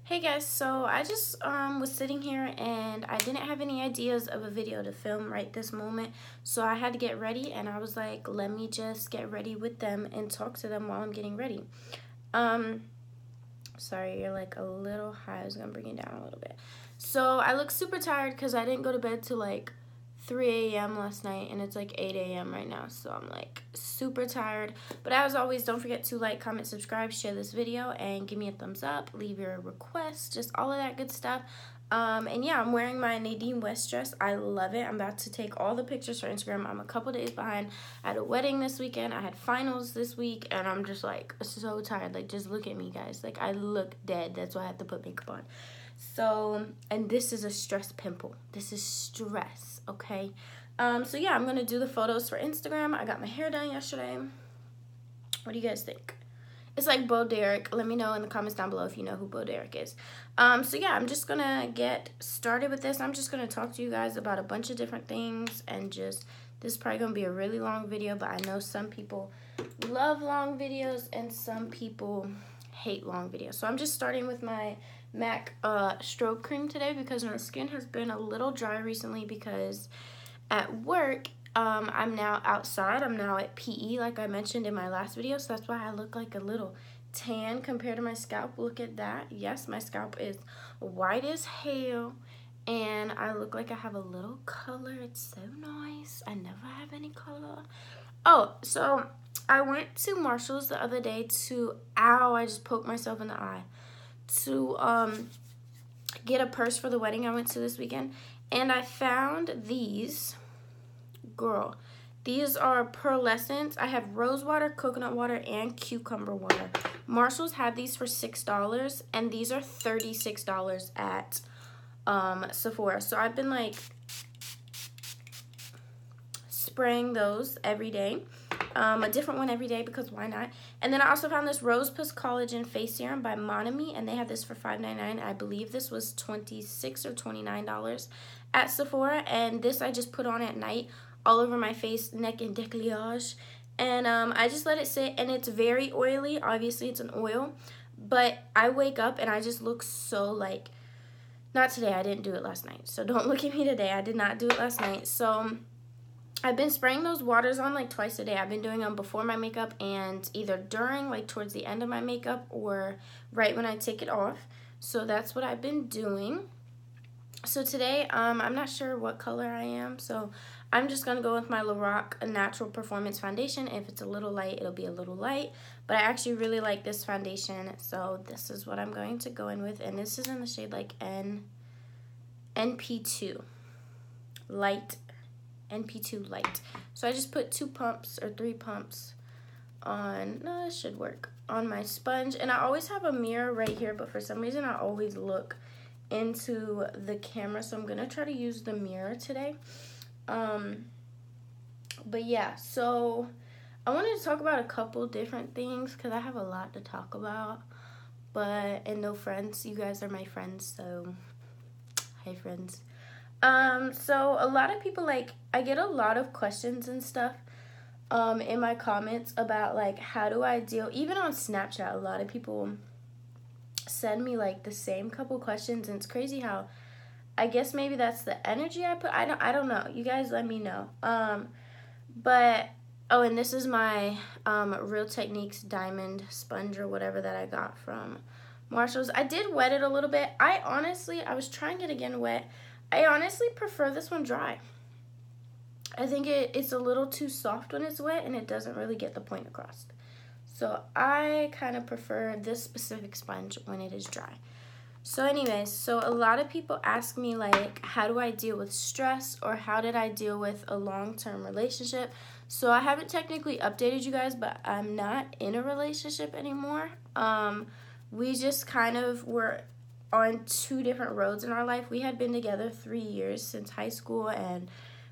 Hey guys, so I just was sitting here and I didn't have any ideas of a video to film right this moment, so I had to get ready and I was like, let me just get ready with them and talk to them while I'm getting ready. Sorry, you're like a little high. I was gonna bring it down a little bit. So I look super tired because I didn't go to bed till like 3 a.m. last night and it's like 8 a.m. right now, so I'm like super tired. But as always, don't forget to like, comment, subscribe, share this video, and give me a thumbs up, leave your requests, just all of that good stuff. And yeah, I'm wearing my Nadine West dress. I love it. I'm about to take all the pictures for Instagram. I'm a couple days behind. I had a wedding this weekend. I had finals this week, and I'm just like so tired. Like, just look at me, guys. Like, I look dead. That's why I have to put makeup on. So, and this is a stress pimple. This is stress, okay? So yeah, I'm gonna do the photos for Instagram. I got my hair done yesterday. What do you guys think? It's like Bo Derek. Let me know in the comments down below if you know who Bo Derek is. So yeah, I'm just gonna get started with this. I'm just gonna talk to you guys about a bunch of different things and just, this is probably gonna be a really long video, but I know some people love long videos and some people hate long videos. So I'm just starting with my MAC stroke cream today because my skin has been a little dry recently because at work, I'm now outside. I'm now at PE, like I mentioned in my last video, so that's why I look like a little tan compared to my scalp. Look at that. Yes, my scalp is white as hell, and I look like I have a little color. It's so nice. I never have any color. Oh, so I went to Marshall's the other day to, ow, I just poked myself in the eye, to get a purse for the wedding I went to this weekend, and I found these. Girl, these are pearlescents. I have rose water, coconut water, and cucumber water. Marshall's had these for $6, and these are $36 at Sephora. So I've been like spraying those every day. A different one every day because why not? And then I also found this Rose Puss Collagen Face Serum by Monami, and they had this for $5.99. I believe this was $26 or $29 at Sephora, and this I just put on at night all over my face, neck, and décolletage. And I just let it sit, and it's very oily. Obviously, it's an oil, but I wake up and I just look so like, not today, I didn't do it last night. So don't look at me today. I did not do it last night. So I've been spraying those waters on like twice a day. I've been doing them before my makeup and either during, like towards the end of my makeup, or right when I take it off. So that's what I've been doing. So today, I'm not sure what color I am, so I'm just going to go with my Lorac Natural Performance Foundation. If it's a little light, it'll be a little light, but I actually really like this foundation, so this is what I'm going to go in with, and this is in the shade like NP2 Light, NP2 Light. So I just put 2 pumps or 3 pumps on, no, this should work, on my sponge, and I always have a mirror right here, but for some reason I always look into the camera, so I'm gonna try to use the mirror today. But yeah, so I wanted to talk about a couple different things because I have a lot to talk about, and no friends. You guys are my friends, so hi friends. So a lot of people, like, I get a lot of questions and stuff in my comments about like, how do I deal, even on Snapchat, a lot of people send me like the same couple questions, and it's crazy how, I guess maybe that's the energy I put. I don't know. You guys let me know. But oh, and this is my Real Techniques diamond sponge or whatever that I got from Marshall's. I did wet it a little bit. I was trying it again wet. I honestly prefer this one dry. I think it's a little too soft when it's wet, and it doesn't really get the point across. So I kind of prefer this specific sponge when it is dry. So anyways, so a lot of people ask me like, how do I deal with stress, or how did I deal with a long-term relationship? So I haven't technically updated you guys, but I'm not in a relationship anymore. We just kind of were on 2 different roads in our life. We had been together 3 years since high school, and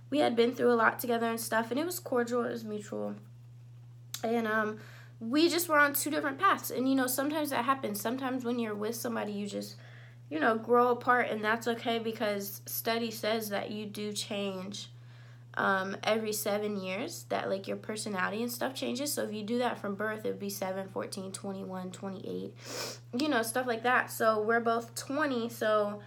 we had been through a lot together and stuff, and it was cordial, it was mutual. And we just were on 2 different paths, and you know, sometimes that happens. Sometimes when you're with somebody, you just, you know, grow apart, and that's okay, because study says that you do change every 7 years, that like your personality and stuff changes. So if you do that from birth, it would be 7, 14, 21, 28, stuff like that. So we're both 20, so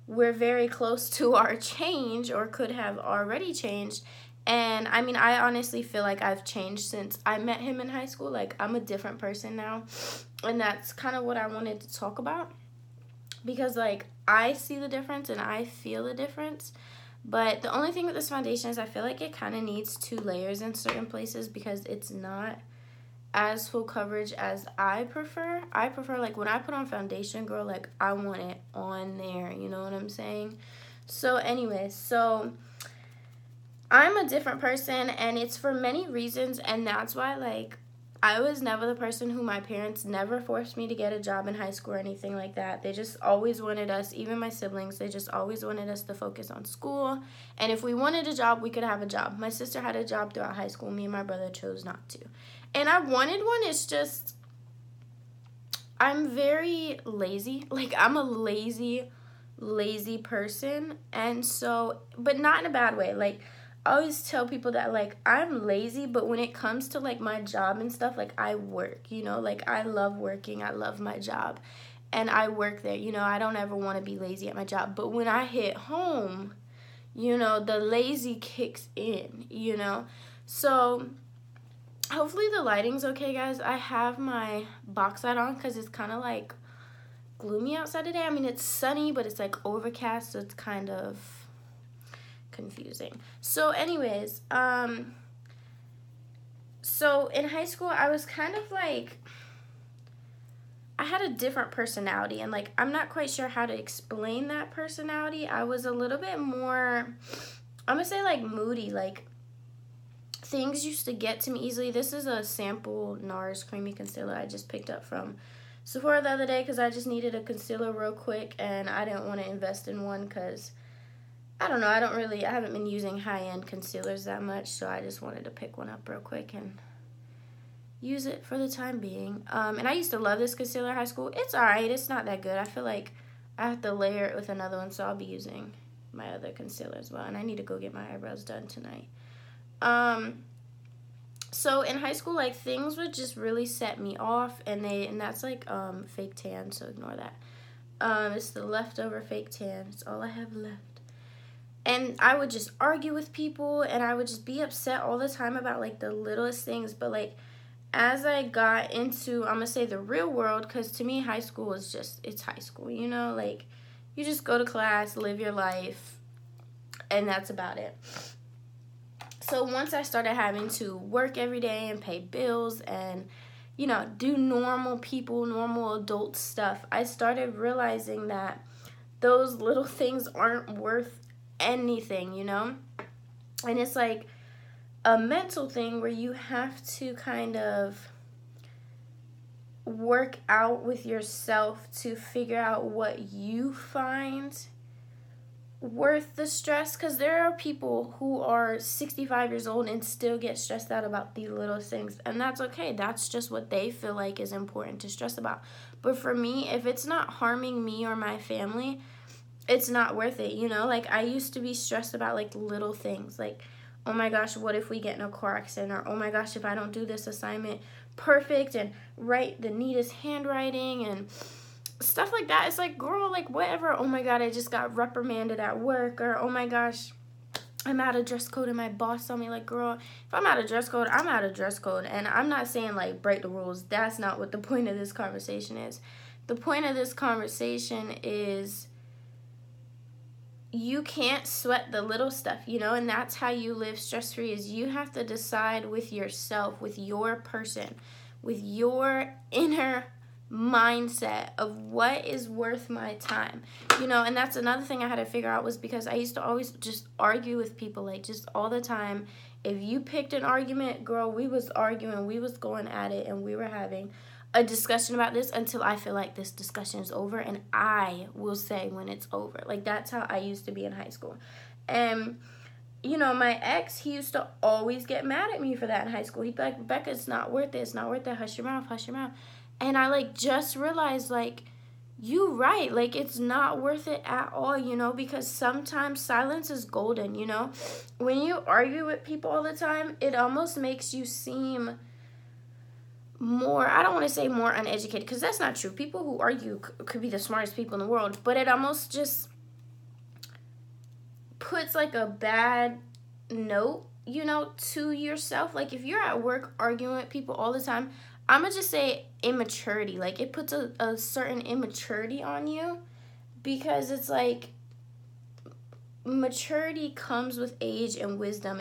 we're very close to our change, or could have already changed. And I mean, I honestly feel like I've changed since I met him in high school. Like, I'm a different person now, and that's kind of what I wanted to talk about, because like I see the difference and I feel the difference. But the only thing with this foundation is I feel like it kind of needs 2 layers in certain places, because it's not as full coverage as I prefer. I prefer, like, when I put on foundation, girl, like, I want it on there. You know what I'm saying? So anyways, so I'm a different person, and it's for many reasons, and that's why, like, I was never the person who my parents never forced me to get a job in high school or anything like that. They just always wanted us, even my siblings, they just always wanted us to focus on school. And if we wanted a job, we could have a job. My sister had a job throughout high school. Me and my brother chose not to. And I wanted one. It's just, I'm very lazy. Like, I'm a lazy person. And so, but not in a bad way. Like, I always tell people that, like, I'm lazy, but when it comes to, like, my job and stuff, like, I work, like, I love working, I love my job, and I work there, I don't ever want to be lazy at my job. But when I hit home, the lazy kicks in, so hopefully the lighting's okay, guys. I have my box light on because it's kind of, like, gloomy outside today. I mean, it's sunny, but it's, like, overcast, so it's kind of confusing. So anyways, so in high school, I was kind of like, I had a different personality, and like, I'm not quite sure how to explain that personality. I was a little bit more, I'm gonna say, like, moody. Like, things used to get to me easily. This is a sample NARS creamy concealer I just picked up from Sephora the other day because I just needed a concealer real quick, and I didn't want to invest in one because I don't know, I haven't been using high-end concealers that much, so I just wanted to pick one up real quick and use it for the time being. And I used to love this concealer in high school. It's alright, it's not that good. I feel like I have to layer it with another one, so I'll be using my other concealer as well. And I need to go get my eyebrows done tonight. So in high school, like, things would just really set me off, and that's like fake tan, so ignore that. It's the leftover fake tan. It's all I have left. And I would just argue with people, and I would just be upset all the time about, like, the littlest things. But, like, as I got into, I'm going to say, the real world, because to me, high school is just, it's high school, Like, you just go to class, live your life, and that's about it. So once I started having to work every day and pay bills and, do normal adult stuff, I started realizing that those little things aren't worth anything, and it's like a mental thing where you have to kind of work out with yourself to figure out what you find worth the stress, because there are people who are 65 years old and still get stressed out about the little things, and that's okay. That's just what they feel like is important to stress about. But for me, if it's not harming me or my family, it's not worth it, Like, I used to be stressed about, like, little things. Like, oh, my gosh, what if we get in a car accident? Or, oh, my gosh, if I don't do this assignment perfect and write the neatest handwriting and stuff like that. It's like, girl, like, whatever. Oh, my God, I just got reprimanded at work. Or, oh, my gosh, I'm out of dress code and my boss told me, like, girl, if I'm out of dress code, I'm out of dress code. And I'm not saying, like, break the rules. That's not what the point of this conversation is. The point of this conversation is you can't sweat the little stuff, and that's how you live stress-free, is you have to decide with yourself, with your person, with your inner mindset of what is worth my time, and that's another thing I had to figure out, was because I used to always just argue with people, like, just all the time. If you picked an argument, girl, we was arguing, we was going at it, and we were having a discussion about this until I feel like this discussion is over, and I will say when it's over. Like, that's how I used to be in high school. And, my ex, he used to always get mad at me for that in high school. He'd be like, Rebecca, it's not worth it. It's not worth it. Hush your mouth. Hush your mouth. And I, like, just realized, like, you right. Like, it's not worth it at all, you know, because sometimes silence is golden, you know. When you argue with people all the time, it almost makes you seem more, I don't want to say more uneducated, because that's not true. People who argue could be the smartest people in the world, but it almost just puts like a bad note, you know, to yourself. Like, if you're at work arguing with people all the time, I'm gonna just say immaturity. Like, it puts a certain immaturity on you, because it's like maturity comes with age and wisdom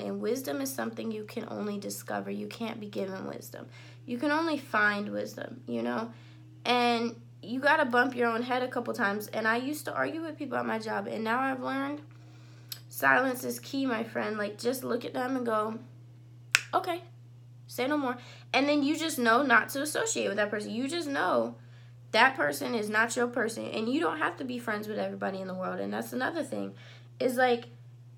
is something you can only discover. You can't be given wisdom. You can only find wisdom, you know? And you gotta bump your own head a couple times. And I used to argue with people at my job, and now I've learned silence is key, my friend. Like, just look at them and go, okay, say no more. And then you just know not to associate with that person. You just know that person is not your person. And you don't have to be friends with everybody in the world. And that's another thing. Is like,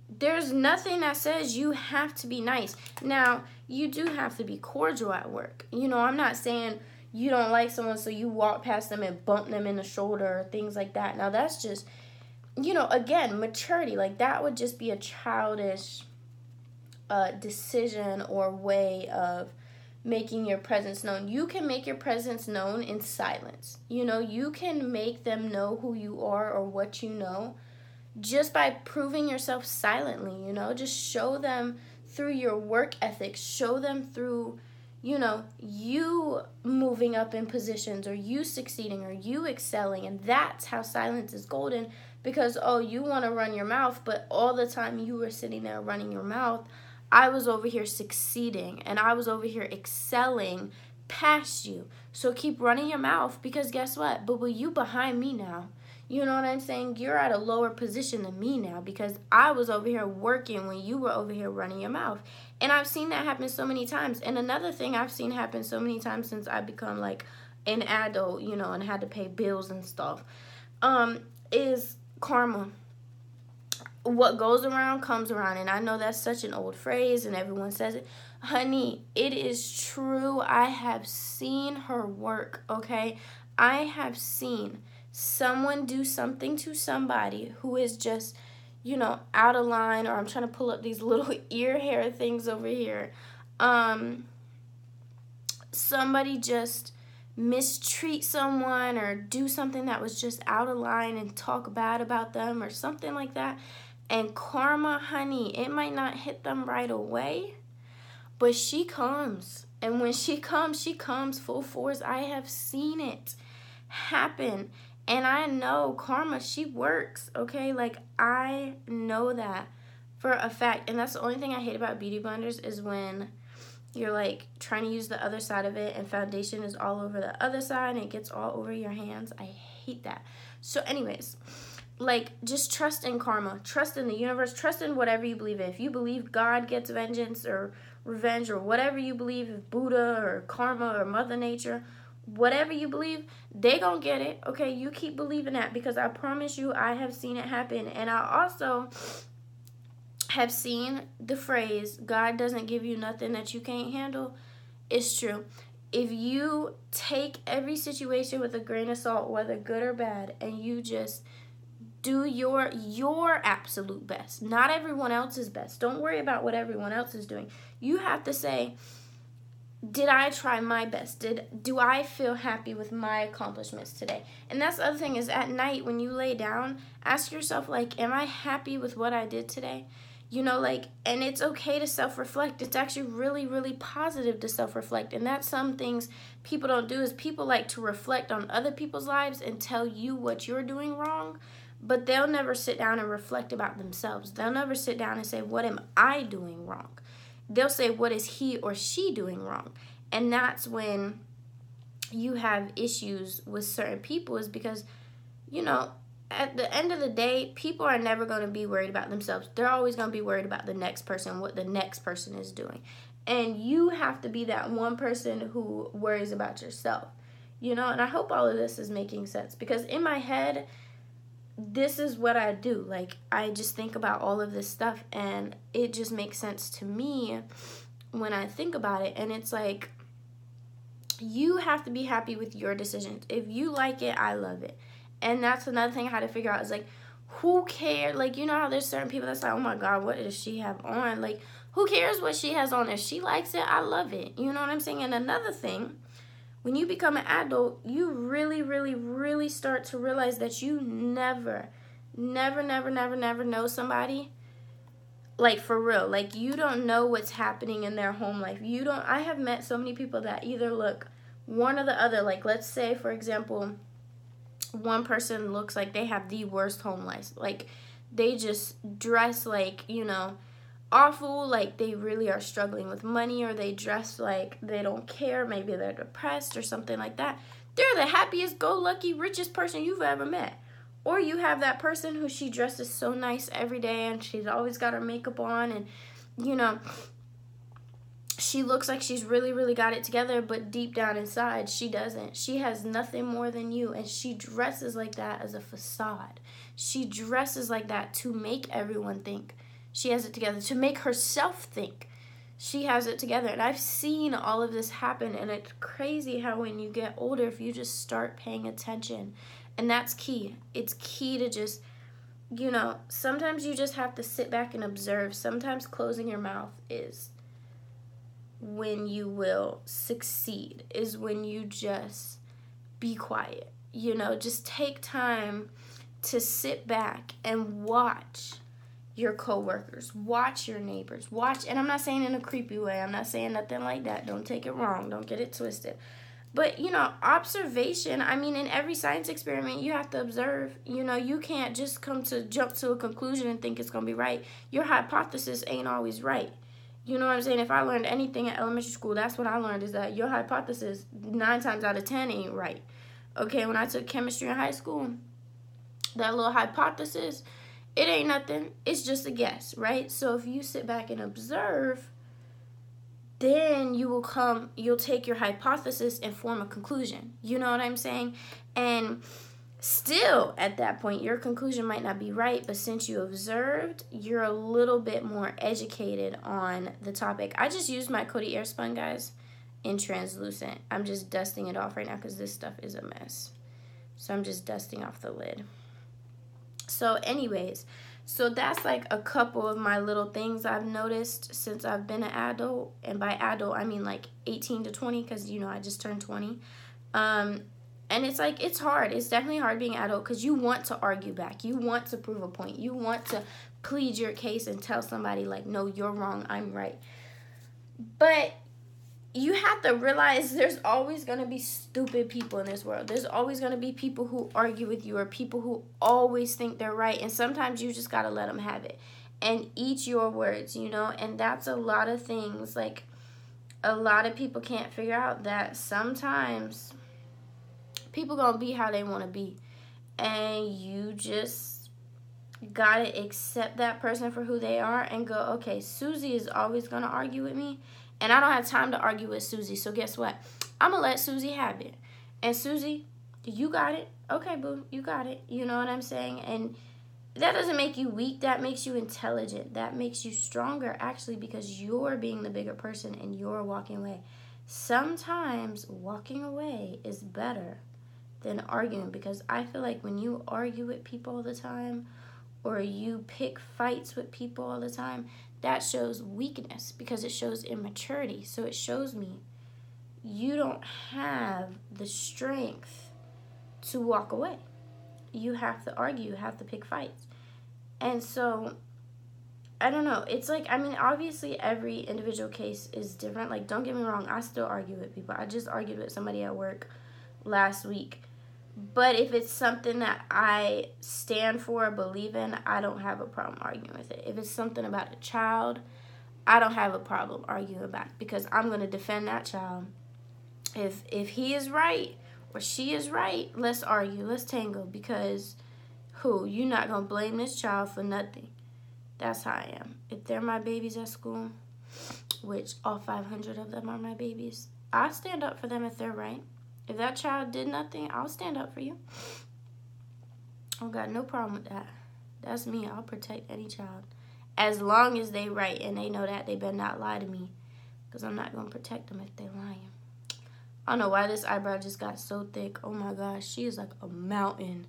there's nothing that says you have to be nice. Now, you do have to be cordial at work. You know, I'm not saying you don't like someone so you walk past them and bump them in the shoulder or things like that. Now, that's just, you know, again, maturity. Like, that would just be a childish decision or way of making your presence known. You can make your presence known in silence. You know, you can make them know who you are or what you know just by proving yourself silently, you know. Just show them through your work ethic. Show them through, you know, you moving up in positions, or you succeeding, or you excelling. And that's how silence is golden. Because, oh, you want to run your mouth, but all the time you were sitting there running your mouth, I was over here succeeding, and I was over here excelling past you. So keep running your mouth, because guess what? But you behind me now. You know what I'm saying? You're at a lower position than me now, because I was over here working when you were over here running your mouth. And I've seen that happen so many times. And another thing I've seen happen so many times since I become like an adult, you know, and had to pay bills and stuff, is karma. What goes around comes around. And I know that's such an old phrase and everyone says it. Honey, it is true. I have seen her work, okay? I have seen someone do something to somebody who is just, you know, out of line. Or I'm trying to pull up these little ear hair things over here. Somebody just mistreat someone or do something that was just out of line and talk bad about them or something like that. And karma, honey, it might not hit them right away, but she comes. And when she comes full force. I have seen it happen. And I know karma, she works, okay? Like, I know that for a fact. And that's the only thing I hate about beauty blenders, is when you're like trying to use the other side of it and foundation is all over the other side and it gets all over your hands. I hate that. So anyways, like, just trust in karma, trust in the universe, trust in whatever you believe in. If you believe God gets vengeance or revenge or whatever you believe, if Buddha or karma or Mother Nature, whatever you believe, they gonna get it, okay? You keep believing that, because I promise you, I have seen it happen. And I also have seen the phrase, God doesn't give you nothing that you can't handle. It's true. If you take every situation with a grain of salt, whether good or bad, and you just do your absolute best, not everyone else's best. Don't worry about what everyone else is doing. You have to say, did I try my best? Do I feel happy with my accomplishments today? And that's the other thing, is at night when you lay down, ask yourself, like, am I happy with what I did today? You know, like, and it's okay to self-reflect. It's actually really, really positive to self-reflect. And that's some things people don't do, is people like to reflect on other people's lives and tell you what you're doing wrong, but they'll never sit down and reflect about themselves. They'll never sit down and say, what am I doing wrong? They'll say, what is he or she doing wrong? And that's when you have issues with certain people, is because, you know, at the end of the day, people are never going to be worried about themselves. They're always going to be worried about the next person, what the next person is doing. And you have to be that one person who worries about yourself, you know? And I hope all of this is making sense, because in my head, this is what I do. Like, I just think about all of this stuff, and it just makes sense to me when I think about it. And it's like, you have to be happy with your decisions. If you like it, I love it. And that's another thing I had to figure out is, like, who cares? Like, you know how there's certain people that's like, oh my God, what does she have on? Like, who cares what she has on? If she likes it, I love it. You know what I'm saying? And another thing, when you become an adult, you really, really, really start to realize that you never know somebody, like, for real. Like, you don't know what's happening in their home life. I have met so many people that either look one or the other. Like, let's say, for example, one person looks like they have the worst home life. Like, they just dress like, awful, like they really are struggling with money, or they dress like they don't care, maybe they're depressed or something like that. They're the happiest go lucky richest person you've ever met. Or you have that person who she dresses so nice every day and she's always got her makeup on, and she looks like she's really, really got it together, but deep down inside she doesn't. She has nothing more than you, and she dresses like that as a facade. She dresses like that to make everyone think she has it together, to make herself think she has it together. And I've seen all of this happen, and it's crazy how when you get older, if you just start paying attention, and that's key. It's key to just, sometimes you just have to sit back and observe. Sometimes closing your mouth is when you will succeed, is when you just be quiet. Just take time to sit back and watch your coworkers, watch your neighbors, and I'm not saying in a creepy way, I'm not saying nothing like that, don't take it wrong, don't get it twisted, but observation. I mean, in every science experiment you have to observe. You can't just jump to a conclusion and think it's gonna be right. Your hypothesis ain't always right. You know what I'm saying? If I learned anything at elementary school, that's what I learned, is that your hypothesis 9 times out of 10 ain't right. Okay, when I took chemistry in high school, that little hypothesis, it ain't nothing. It's just a guess, right? So if you sit back and observe, then you'll take your hypothesis and form a conclusion. You know what I'm saying? And still, at that point, your conclusion might not be right, but since you observed, you're a little bit more educated on the topic. I just used my Coty Airspun, guys, in translucent. I'm just dusting it off right now because this stuff is a mess. So I'm just dusting off the lid. So anyways, so that's like a couple of my little things I've noticed since I've been an adult. And by adult, I mean like 18 to 20, because, I just turned 20. And it's like, it's hard. It's definitely hard being an adult because you want to argue back. You want to prove a point. You want to plead your case and tell somebody, like, no, you're wrong, I'm right. But you have to realize there's always going to be stupid people in this world. There's always going to be people who argue with you, or people who always think they're right. And sometimes you just got to let them have it and eat your words, And that's a lot of things. Like, a lot of people can't figure out that sometimes people going to be how they want to be. And you just got to accept that person for who they are and go, okay, Susie is always going to argue with me. And I don't have time to argue with Susie. So guess what? I'm going to let Susie have it. And Susie, you got it. Okay, boo, you got it. You know what I'm saying? And that doesn't make you weak. That makes you intelligent. That makes you stronger, actually, because you're being the bigger person and you're walking away. Sometimes walking away is better than arguing, because I feel like when you argue with people all the time, or you pick fights with people all the time, that shows weakness, because it shows immaturity. So it shows me you don't have the strength to walk away. You have to argue. You have to pick fights. And so, I don't know. It's like, I mean, obviously every individual case is different. Like, don't get me wrong. I still argue with people. I just argued with somebody at work last week. But if it's something that I stand for, believe in, I don't have a problem arguing with it. If it's something about a child, I don't have a problem arguing back, because I'm going to defend that child. If he is right or she is right, let's argue, let's tangle, because you're not going to blame this child for nothing. That's how I am. If they're my babies at school, which all 500 of them are my babies, I stand up for them if they're right. If that child did nothing, I'll stand up for you. I've got no problem with that. That's me. I'll protect any child. As long as they right and they know that, they better not lie to me, because I'm not going to protect them if they're lying. I don't know why this eyebrow just got so thick. Oh my gosh, she is like a mountain.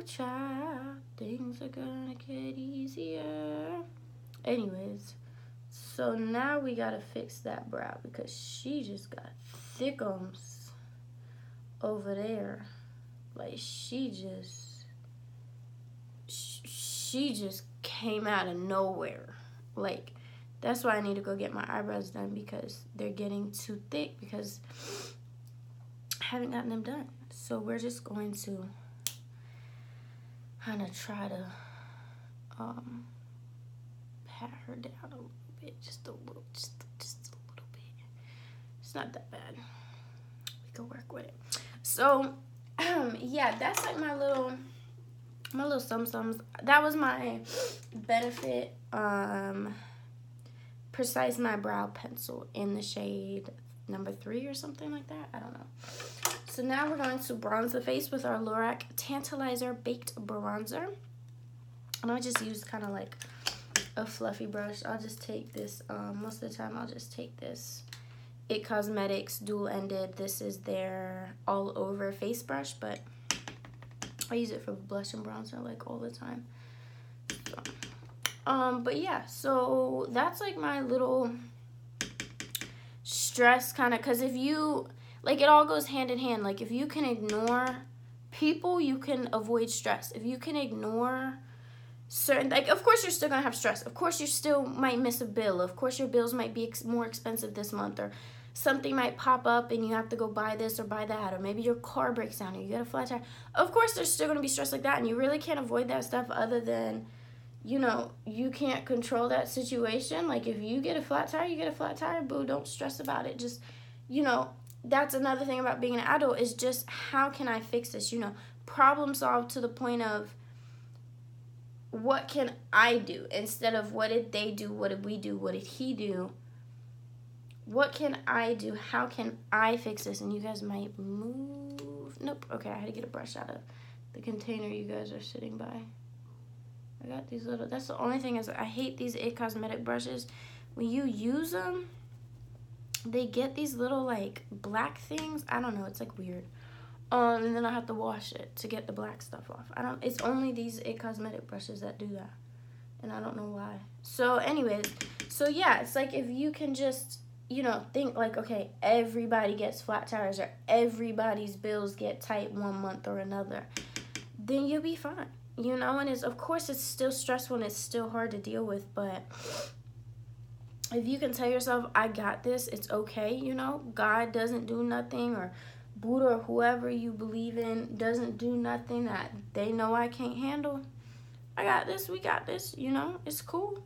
child, things are gonna get easier. Anyways, so now we gotta fix that brow because she just got thickums over there. Like she just came out of nowhere. Like that's why I need to go get my eyebrows done because they're getting too thick because I haven't gotten them done. So we're just going to kind of try to pat her down a little bit, just a little bit. It's not that bad. We can work with it. So yeah, that's like my little sums. That was my Benefit Precise My Brow Pencil in the shade number 3 or something like that. I don't know. So now we're going to bronze the face with our Lorac Tantalizer Baked Bronzer. And I just use kind of like a fluffy brush. I'll just take this, most of the time I'll just take this It Cosmetics dual-ended. This is their all-over face brush, but I use it for blush and bronzer like all the time. So, but yeah, so that's like my little stress kind of, because if you, like it all goes hand in hand. Like if you can ignore people, you can avoid stress. If you can ignore certain, like of course you're still gonna have stress. Of course you still might miss a bill. Of course your bills might be more expensive this month, or something might pop up and you have to go buy this or buy that, or maybe your car breaks down or you get a flat tire. Of course there's still going to be stress like that, and you really can't avoid that stuff other than, you know, you can't control that situation. Like if you get a flat tire, you get a flat tire, boo, don't stress about it. Just, you know, that's another thing about being an adult is just how can I fix this, you know, problem solve to the point of what can I do instead of what did they do, what did we do, what did he do. What can I do? How can I fix this? And you guys might move. Nope. Okay, I had to get a brush out of the container you guys are sitting by. I got these little, that's the only thing is I hate these It Cosmetic brushes. When you use them, they get these little like black things. I don't know. It's like weird. And then I have to wash it to get the black stuff off. It's only these It Cosmetic brushes that do that. And I don't know why. So anyways, so yeah, it's like if you can just, you know, think like, okay, everybody gets flat tires or everybody's bills get tight one month or another, then you'll be fine, you know. And it's, of course, it's still stressful and it's still hard to deal with, but if you can tell yourself, I got this, it's okay, you know, God doesn't do nothing, or Buddha or whoever you believe in doesn't do nothing that they know I can't handle. I got this, we got this, you know, it's cool.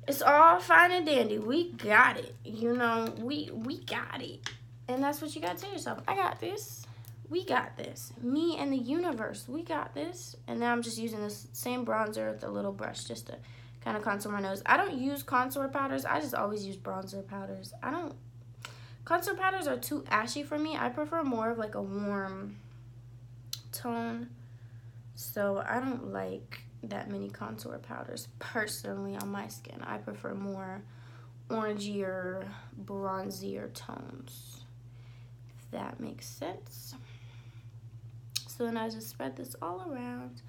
It's all fine and dandy. We got it. You know, we got it. And that's what you got to tell yourself. I got this. We got this. Me and the universe. We got this. And now I'm just using this same bronzer with a little brush just to kind of contour my nose. I don't use contour powders. I just always use bronzer powders. Contour powders are too ashy for me. I prefer more of like a warm tone. So I don't like that many contour powders personally on my skin. I prefer more orangier, bronzier tones, if that makes sense. So then I just spread this all around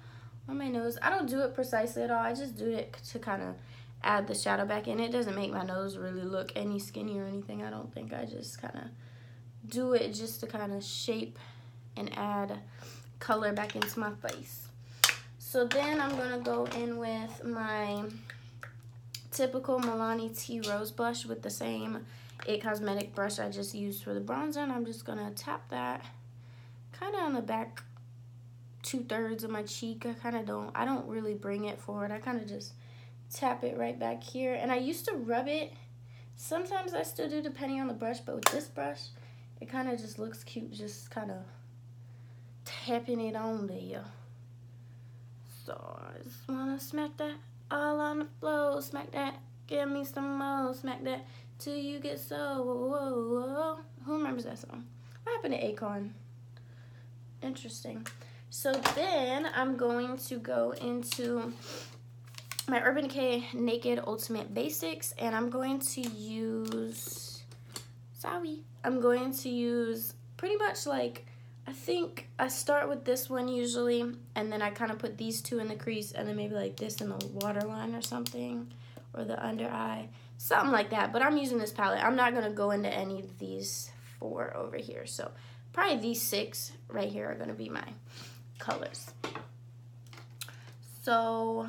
on my nose. I don't do it precisely at all. I just do it to kind of add the shadow back in. It doesn't make my nose really look any skinnier or anything, I don't think. I just kind of do it just to kind of shape and add color back into my face. So then I'm going to go in with my typical Milani T Rose blush with the same It Cosmetic brush I just used for the bronzer. And I'm just going to tap that kind of on the back 2/3 of my cheek. I don't really bring it forward. I kind of just tap it right back here. And I used to rub it. Sometimes I still do depending on the brush. But with this brush, it kind of just looks cute just kind of tapping it on there. So I just want to smack that all on the floor. Smack that. Give me some more. Smack that till you get so. Whoa, whoa. Who remembers that song? What happened to Akon? Interesting. So then I'm going to go into my Urban Decay Naked Ultimate Basics. And I'm going to use... I'm going to use pretty much like I think I start with this one usually, and then I kind of put these two in the crease, and then maybe like this in the waterline or something, or the under eye, something like that. But I'm using this palette. I'm not going to go into any of these 4 over here. So probably these 6 right here are going to be my colors. So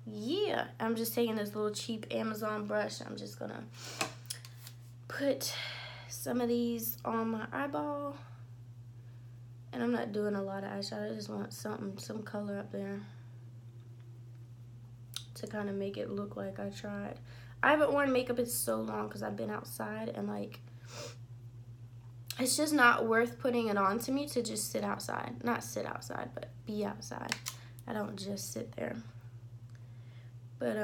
yeah, I'm just taking this little cheap Amazon brush. I'm just going to put some of these on my eyeball. And I'm not doing a lot of eyeshadow. I just want some color up there to kind of make it look like I tried. I haven't worn makeup in so long because I've been outside, and like, it's just not worth putting it on to me to just sit outside. Not sit outside, but be outside. I don't just sit there. But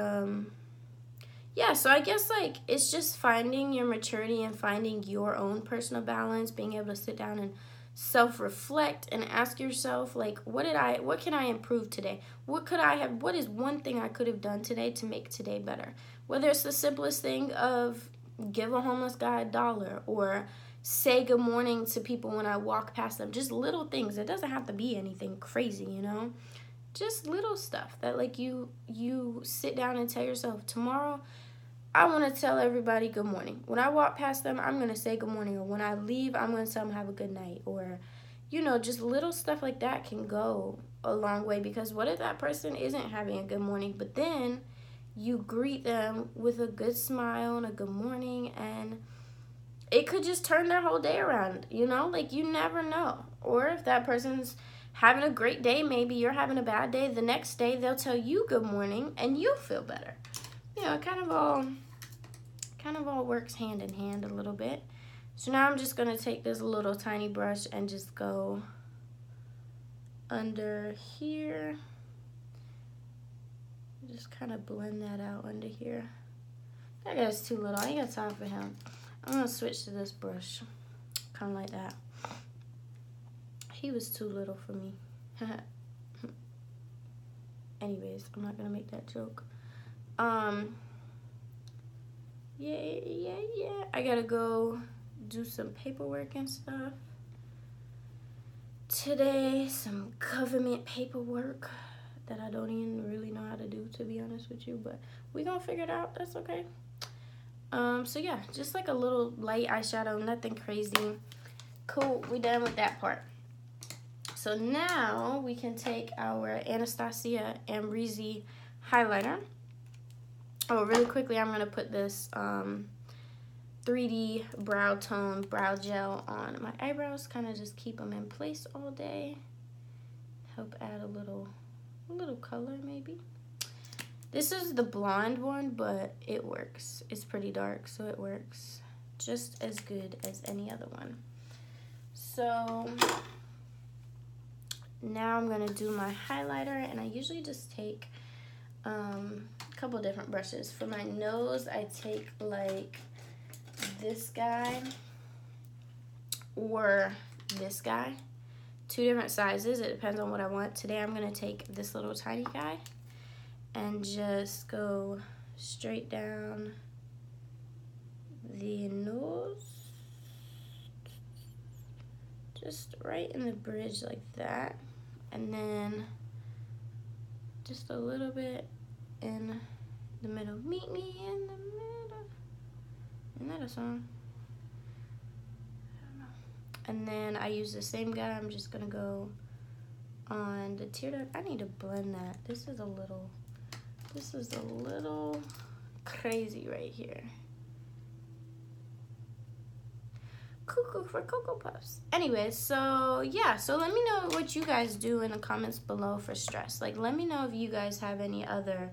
yeah, so I guess like it's just finding your maturity and finding your own personal balance, being able to sit down and self-reflect and ask yourself, like, what can I improve today? What is one thing I could have done today to make today better? Whether it's the simplest thing of give a homeless guy $1 or say good morning to people when I walk past them. Just little things. It doesn't have to be anything crazy, you know? Just little stuff that like you sit down and tell yourself, tomorrow I want to tell everybody good morning. When I walk past them, I'm going to say good morning. Or when I leave, I'm going to tell them have a good night. Or, you know, just little stuff like that can go a long way. Because what if that person isn't having a good morning, but then you greet them with a good smile and a good morning, and it could just turn their whole day around, you know? Like, you never know. Or if that person's having a great day, maybe you're having a bad day, the next day they'll tell you good morning and you feel better. You know, it kind of all works hand in hand a little bit. So now I'm just going to take this little tiny brush and just go under here. Just kind of blend that out under here. That guy's too little. I ain't got time for him. I'm going to switch to this brush. Kind of like that. He was too little for me. Anyways, I'm not going to make that joke. Yeah. I gotta go do some paperwork and stuff today. Some government paperwork that I don't even really know how to do, to be honest with you. But we gonna figure it out. That's okay. So yeah, just like a little light eyeshadow, nothing crazy. Cool, we done with that part. So now we can take our Anastasia Amrezy highlighter. Oh, really quickly, I'm going to put this 3D brow tone brow gel on my eyebrows. Kind of just keep them in place all day. Help add a little color, maybe. This is the blonde one, but it works. It's pretty dark, so it works just as good as any other one. So now I'm going to do my highlighter, and I usually just take a couple different brushes. For my nose, I take like this guy or this guy. 2 different sizes. It depends on what I want. Today I'm going to take this little tiny guy and just go straight down the nose. Just right in the bridge like that. And then just a little bit in the middle. Meet me in the middle. Isn't that a song? I don't know. And then I use the same guy. I'm just gonna go on the tear duct. I need to blend that. This is a little crazy right here. Cuckoo for Cocoa Puffs. Anyways, so yeah, so let me know what you guys do in the comments below for stress. Like, let me know if you guys have any other,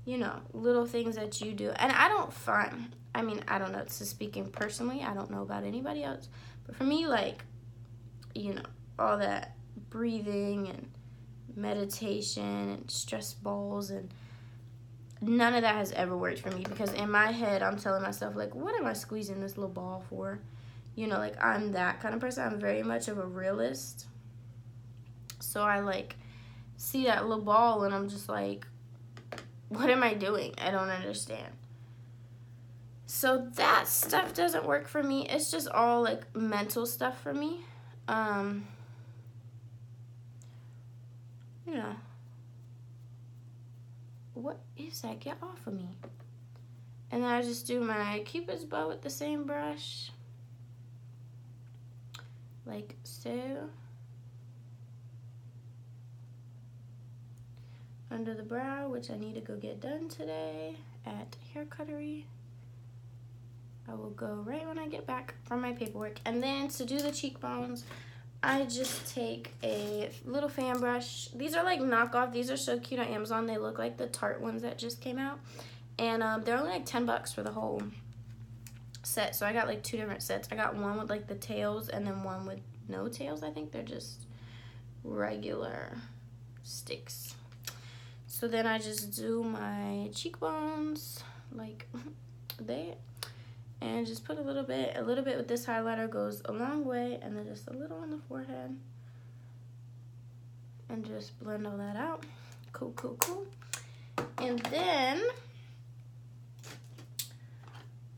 you know, little things that you do. And I don't know, so speaking personally, I don't know about anybody else, but for me, like, you know, all that breathing and meditation and stress balls, and none of that has ever worked for me, because in my head, I'm telling myself, like, what am I squeezing this little ball for? You know, like, I'm that kind of person. I'm very much of a realist. So I, like, see that little ball and I'm just like, what am I doing? I don't understand. So that stuff doesn't work for me. It's just all, like, mental stuff for me. you know. What is that? Get off of me. And then I just do my Cupid's bow with the same brush. Like so. Under the brow, which I need to go get done today at Hair Cuttery. I will go right when I get back from my paperwork. And then to do the cheekbones, I just take a little fan brush. These are like knockoff. These are so cute on Amazon. They look like the Tarte ones that just came out. And they're only like $10 for the whole set. So I got like 2 different sets. I got one with like the tails and then one with no tails. I think they're just regular sticks. So then I just do my cheekbones like that. And just put a little bit with this highlighter goes a long way, and then just a little on the forehead. And just blend all that out. Cool, cool, cool. And then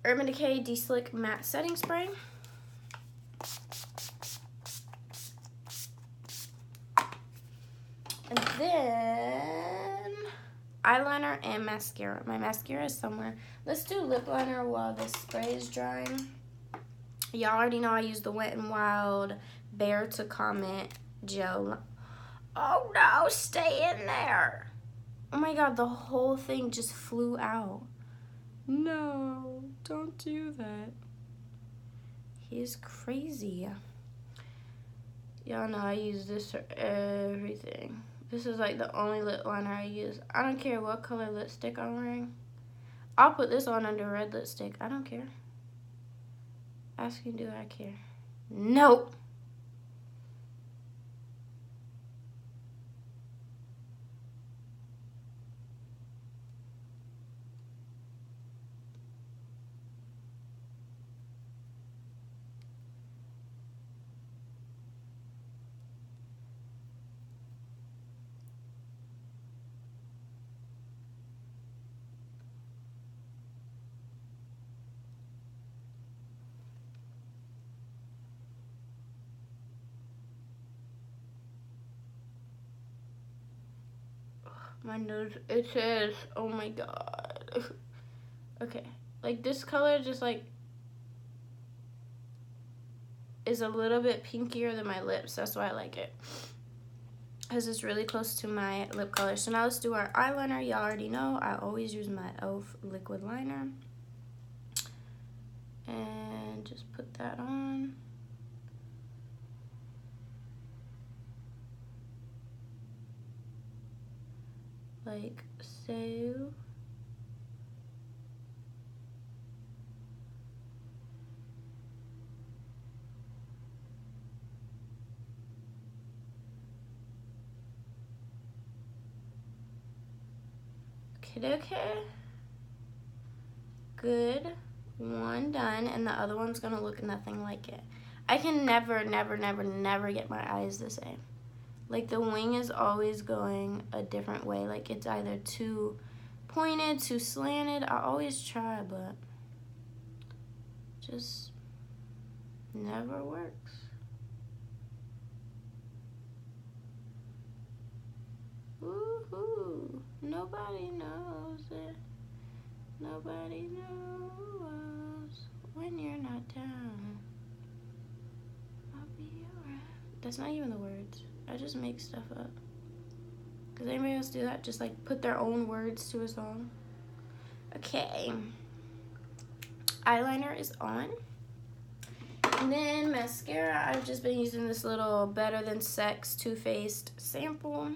Urban Decay De-Slick Matte Setting Spray. And then eyeliner and mascara. My mascara is somewhere. Let's do lip liner while this spray is drying. Y'all already know I use the Wet n Wild Bear to Comment gel. Oh no, stay in there. Oh my god, the whole thing just flew out. No, don't do that. He's crazy. Y'all know I use this for everything. This is like the only lip liner I use. I don't care what color lipstick I'm wearing. I'll put this on under red lipstick. I don't care. Asking, do I care? Nope. My nose, it says, oh my god. Okay, like this color just like is a little bit pinkier than my lips. That's why I like it, because it's really close to my lip color. So now let's do our eyeliner. Y'all already know I always use my e.l.f. liquid liner. And just put that on. Like so. Okay. Good. One done, and the other one's gonna look nothing like it. I can never get my eyes the same. Like the wing is always going a different way. Like it's either too pointed, too slanted. I always try, but just never works. Woohoo! Nobody knows it. Nobody knows when you're not down. I'll be around. That's not even the words. I just make stuff up. Does anybody else do that? Just like put their own words to a song? Okay. Eyeliner is on. And then mascara, I've just been using this little Better Than Sex Too Faced sample.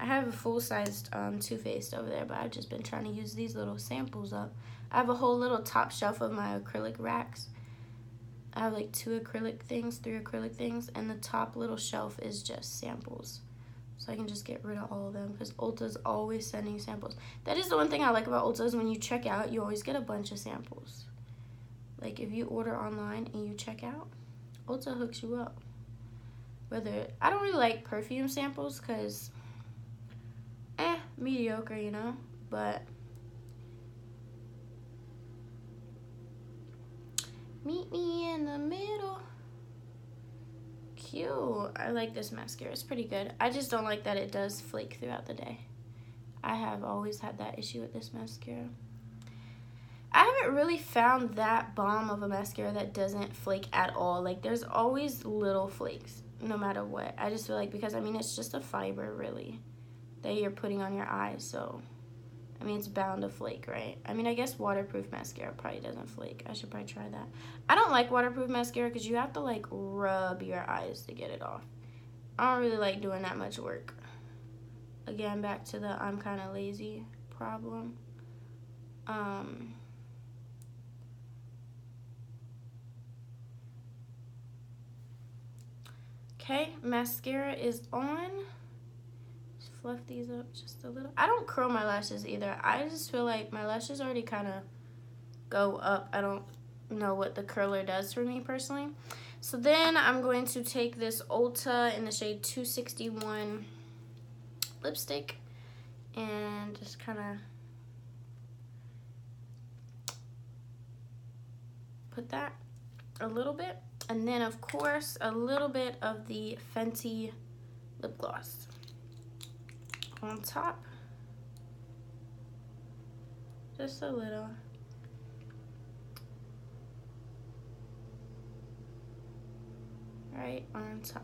I have a full-sized Too Faced over there, but I've just been trying to use these little samples up. I have a whole little top shelf of my acrylic racks. I have like 2 acrylic things, 3 acrylic things, and the top little shelf is just samples. So I can just get rid of all of them, because Ulta's always sending samples. That is the one thing I like about Ulta, is when you check out, you always get a bunch of samples. Like if you order online and you check out, Ulta hooks you up. I don't really like perfume samples, because mediocre, you know, but meet me in the middle. Cute. I like this mascara. It's pretty good. I just don't like that it does flake throughout the day. I have always had that issue with this mascara. I haven't really found that bomb of a mascara that doesn't flake at all. Like, there's always little flakes, no matter what. I just feel like, because, I mean, it's just a fiber, really, that you're putting on your eyes. So, I mean, it's bound to flake, right? I mean, I guess waterproof mascara probably doesn't flake. I should probably try that. I don't like waterproof mascara because you have to, like, rub your eyes to get it off. I don't really like doing that much work. Again, back to the I'm kind of lazy problem. Okay, mascara is on. Just fluff these up just a little. I don't curl my lashes either. I just feel like my lashes already kind of go up. I don't know what the curler does for me personally. So then I'm going to take this Ulta in the shade 261 lipstick and just kind of put that a little bit. And then, of course, a little bit of the Fenty lip gloss on top. Just a little. Right on top.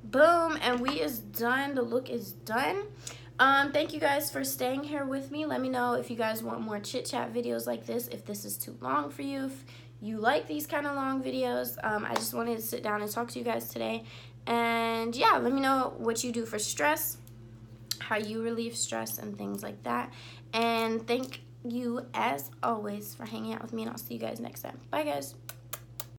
Boom, and we is done. The look is done. Thank you guys for staying here with me. Let me know if you guys want more chit chat videos like this, if this is too long for you, if you like these kind of long videos. I just wanted to sit down and talk to you guys today. And yeah, let me know what you do for stress, how you relieve stress and things like that. And thank you as always for hanging out with me, and I'll see you guys next time. Bye guys.